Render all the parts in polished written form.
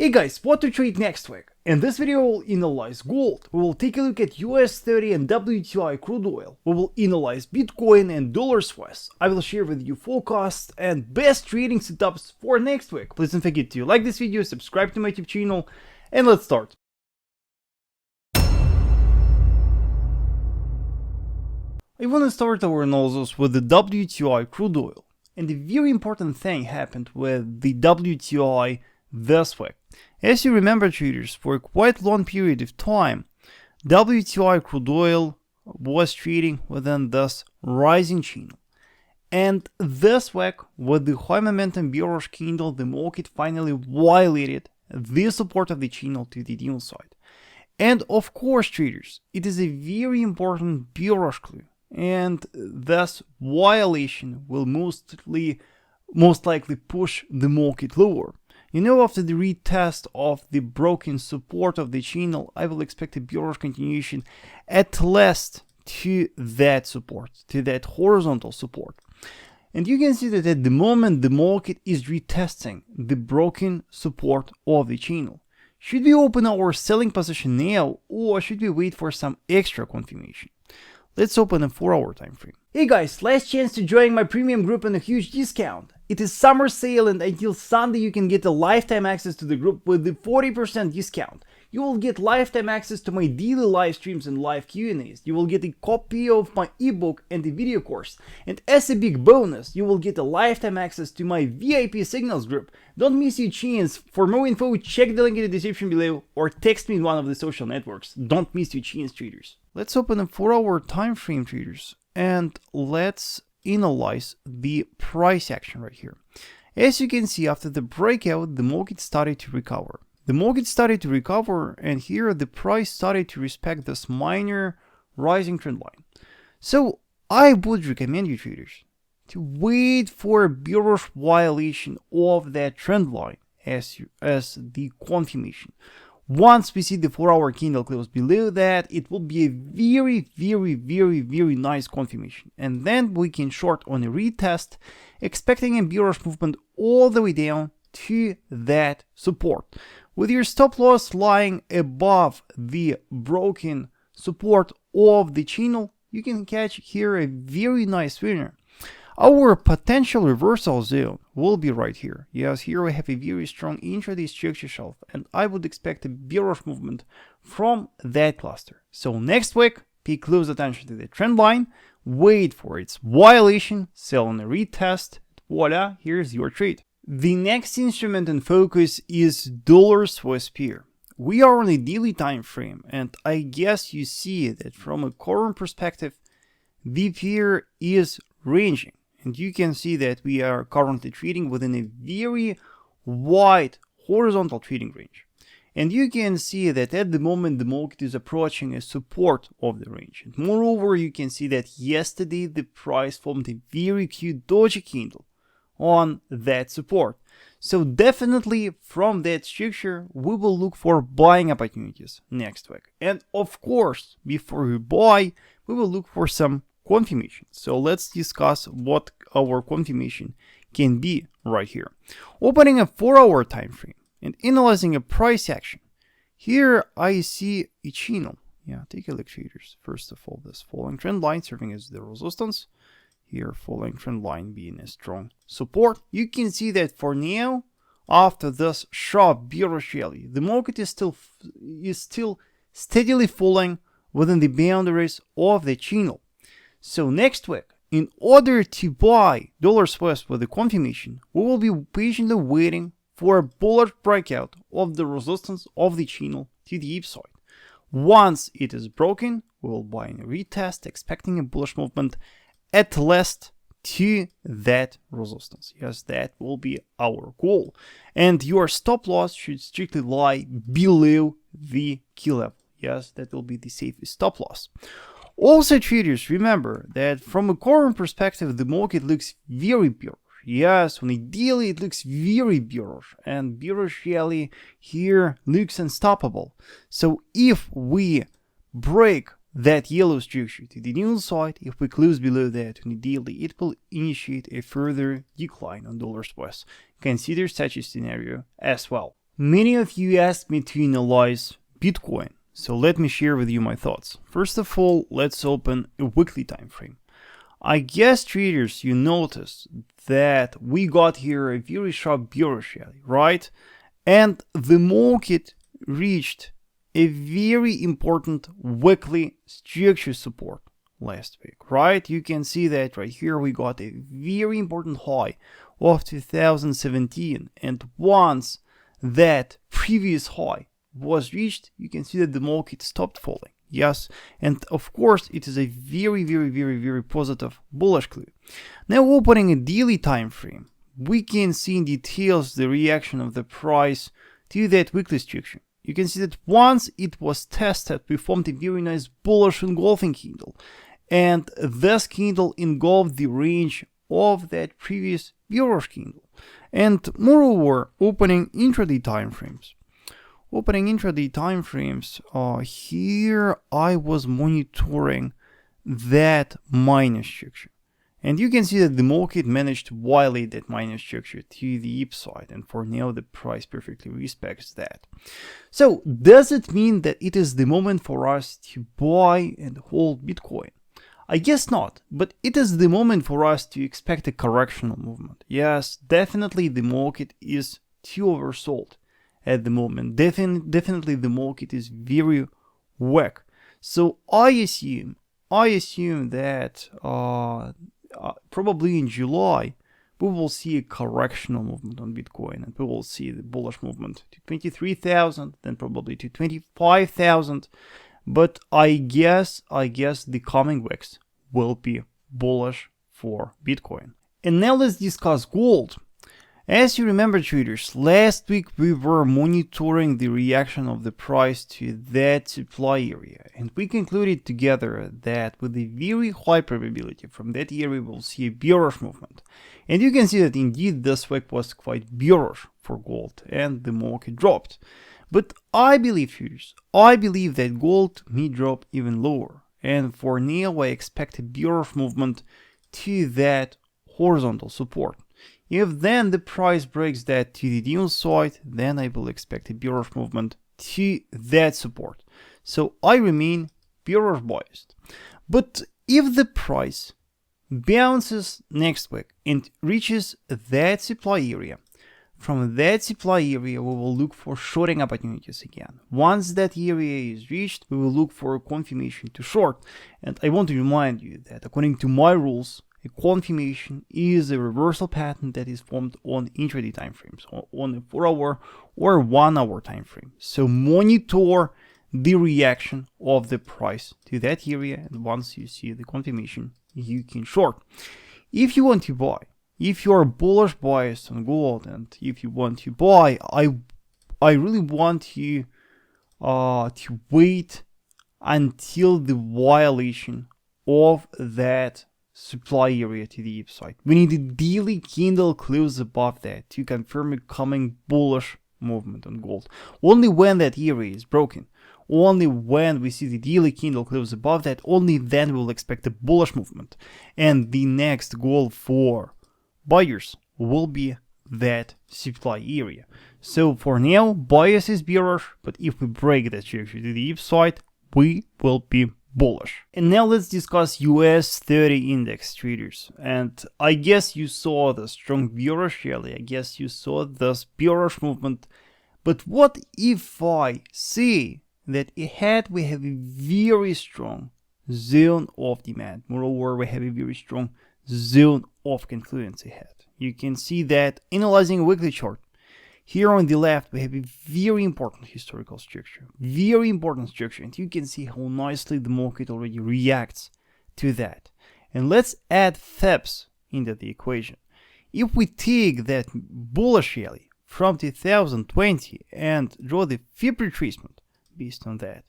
Hey guys, what to trade next week? In this video we will analyze gold, we will take a look at US30 and WTI crude oil, we will analyze Bitcoin and dollar swaps. I will share with you forecasts and best trading setups for next week. Please don't forget to like this video, subscribe to my YouTube channel, and let's start. I want to start our analysis with the WTI crude oil. And a very important thing happened with the WTI this week. As you remember, traders, for a quite long period of time, WTI crude oil was trading within this rising channel. And this week, with the high momentum bearish candle, the market finally violated the support of the channel to the downside. And of course, traders, it is a very important bearish clue. And this violation will most likely push the market lower. You know, after the retest of the broken support of the channel, I will expect a bearish continuation at least to that support, to that horizontal support. And you can see that at the moment the market is retesting the broken support of the channel. Should we open our selling position now, or should we wait for some extra confirmation? Let's open a 4-hour time frame. Hey guys, last chance to join my premium group on a huge discount. It is summer sale and until Sunday you can get a lifetime access to the group with the 40% discount. You will get lifetime access to my daily live streams and live Q&As. You will get a copy of my ebook and a video course. And as a big bonus, you will get a lifetime access to my VIP signals group. Don't miss your chance. For more info, check the link in the description below or text me in one of the social networks. Don't miss your chance, traders. Let's open a 4-hour time frame, traders, and let's analyze the price action right here. As you can see, after the breakout, the market started to recover. And here the price started to respect this minor rising trend line. So I would recommend you, traders, to wait for a bearish violation of that trend line as the confirmation. Once we see the 4-hour candle close below that, it will be a very nice confirmation. And then we can short on a retest, expecting a bearish movement all the way down to that support. With your stop loss lying above the broken support of the channel, you can catch here a very nice winner. Our potential reversal zone will be right here. Yes, here we have a very strong intraday structure shelf, and I would expect a bearish movement from that cluster. So next week, pay close attention to the trend line, wait for its violation, sell on a retest, voila, here's your trade. The next instrument in focus is dollar Swiss pair. We are on a daily time frame, and I guess you see that from a current perspective, the pair is ranging. And you can see that we are currently trading within a very wide horizontal trading range. And you can see that at the moment the market is approaching a support of the range. And moreover, you can see that yesterday the price formed a very cute doji candle on that support. So definitely from that structure, we will look for buying opportunities next week. And of course, before we buy, we will look for some confirmation. So let's discuss what our confirmation can be right here. Opening a 4-hour time frame and analyzing a price action. Here I see a channel. Yeah, take a look, traders. First of all, this falling trend line serving as the resistance. Here, falling trend line being a strong support. You can see that for now, after this sharp bearish rally, the market is still steadily falling within the boundaries of the channel. So next week, in order to buy dollar Swiss with a confirmation, we will be patiently waiting for a bullish breakout of the resistance of the channel to the upside. Once it is broken, we will buy in a retest, expecting a bullish movement at least to that resistance. Yes, that will be our goal. And your stop loss should strictly lie below the key level. Yes, that will be the safest stop loss. Also, traders, remember that from a current perspective, the market looks very bearish. Yes, on a daily it looks very bearish, and bearish rally here looks unstoppable. So if we break that yellow structure to the downside, if we close below that on a daily, it will initiate a further decline on dollar Swiss. Consider such a scenario as well. Many of you asked me to analyze Bitcoin, so let me share with you my thoughts. First of all, let's open a weekly time frame. I guess traders, you noticed that we got here a very sharp bearish rally, right? And the market reached a very important weekly structure support last week, right? You can see that right here we got a very important high of 2017, and once that previous high was reached, you can see that the market stopped falling. Yes, and of course it is a very positive bullish clue. Now opening a daily time frame, we can see in details the reaction of the price to that weekly structure. You can see that once it was tested, we formed a very nice bullish engulfing candle, and this candle engulfed the range of that previous bearish candle. And moreover, opening intraday time frames. Here I was monitoring that minus structure. And you can see that the market managed to violate that minus structure to the upside, and for now the price perfectly respects that. So does it mean that it is the moment for us to buy and hold Bitcoin? I guess not, but it is the moment for us to expect a correctional movement. Yes, definitely the market is too oversold at the moment. Definitely the market is very weak. So I assume that probably in July we will see a correctional movement on Bitcoin, and we will see the bullish movement to 23,000, then probably to 25,000. But I guess the coming weeks will be bullish for Bitcoin. And now let's discuss gold. As you remember, traders, last week we were monitoring the reaction of the price to that supply area, and we concluded together that with a very high probability from that area we'll see a bearish movement. And you can see that indeed this week was quite bearish for gold and the market dropped. But I believe, traders, that gold may drop even lower, and for now I expect a bearish movement to that horizontal support. If then the price breaks that to the downside, then I will expect a bearish movement to that support. So I remain bearish biased. But if the price bounces next week and reaches that supply area, from that supply area we will look for shorting opportunities again. Once that area is reached, we will look for a confirmation to short. And I want to remind you that according to my rules, a confirmation is a reversal pattern that is formed on intraday time frames, on a 4-hour or 1-hour time frame. So monitor the reaction of the price to that area, and once you see the confirmation, you can short. If you want to buy, if you are bullish biased on gold, and if you want to buy, I really want you to wait until the violation of that supply area to the upside. We need a daily candle close above that to confirm a coming bullish movement on gold. Only when that area is broken, only when we see the daily candle close above that, only then we will expect a bullish movement. And the next goal for buyers will be that supply area. So for now, bias is bearish, but if we break that structure to the upside, we will be bullish. And now let's discuss US30 index, traders. And I guess you saw the strong bearish rally. I guess you saw this bearish movement. But what if I say that ahead we have a very strong zone of demand? Moreover, we have a very strong zone of confluence ahead. You can see that analyzing a weekly chart. Here on the left, we have a very important historical structure, and you can see how nicely the market already reacts to that. And let's add FEBs into the equation. If we take that bullish rally from 2020 and draw the FIB retracement based on that,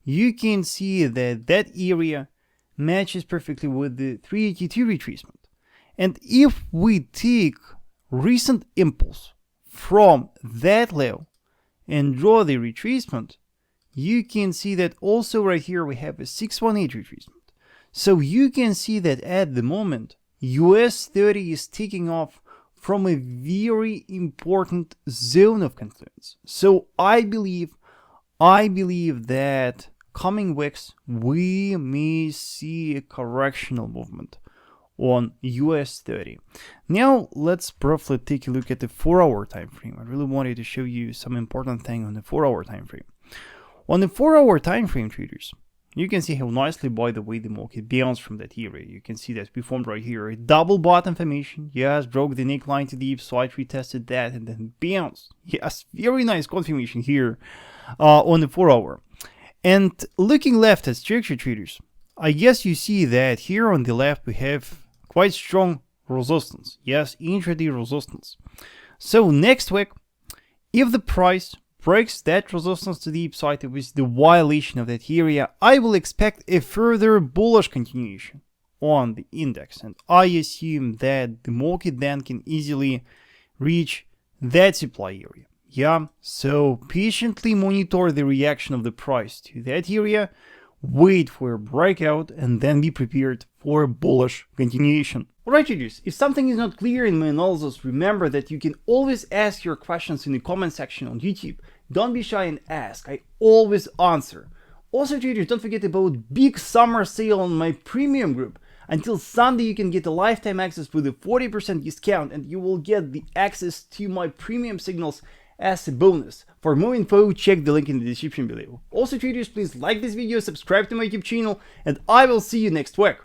you can see that that area matches perfectly with the 382 retracement. And if we take recent impulse from that level and draw the retracement, you can see that also right here we have a 618 retracement. So you can see that at the moment US30 is taking off from a very important zone of confluence. So I believe that coming weeks we may see a correctional movement on US30. Now let's briefly take a look at the 4-hour time frame. I really wanted to show you some important thing on the 4-hour time frame. On the 4-hour time frame, traders, you can see how nicely, by the way, the market bounced from that area. You can see that we formed right here a double bottom formation. Yes, broke the neckline to the upside, retested that, and then bounced. Yes, very nice confirmation here on the 4-hour. And looking left at structure, traders, I guess you see that here on the left we have quite strong resistance. Yes, intraday resistance. So next week, if the price breaks that resistance to the upside with the violation of that area, I will expect a further bullish continuation on the index, and I assume that the market then can easily reach that supply area. Yeah, so patiently monitor the reaction of the price to that area, wait for a breakout, and then be prepared for a bullish continuation. Alright, traders, if something is not clear in my analysis, remember that you can always ask your questions in the comment section on YouTube. Don't be shy and ask, I always answer. Also, traders, don't forget about big summer sale on my premium group. Until Sunday you can get a lifetime access with a 40% discount, and you will get the access to my premium signals as a bonus. For more info, check the link in the description below. Also, traders, please like this video, subscribe to my YouTube channel, and I will see you next week.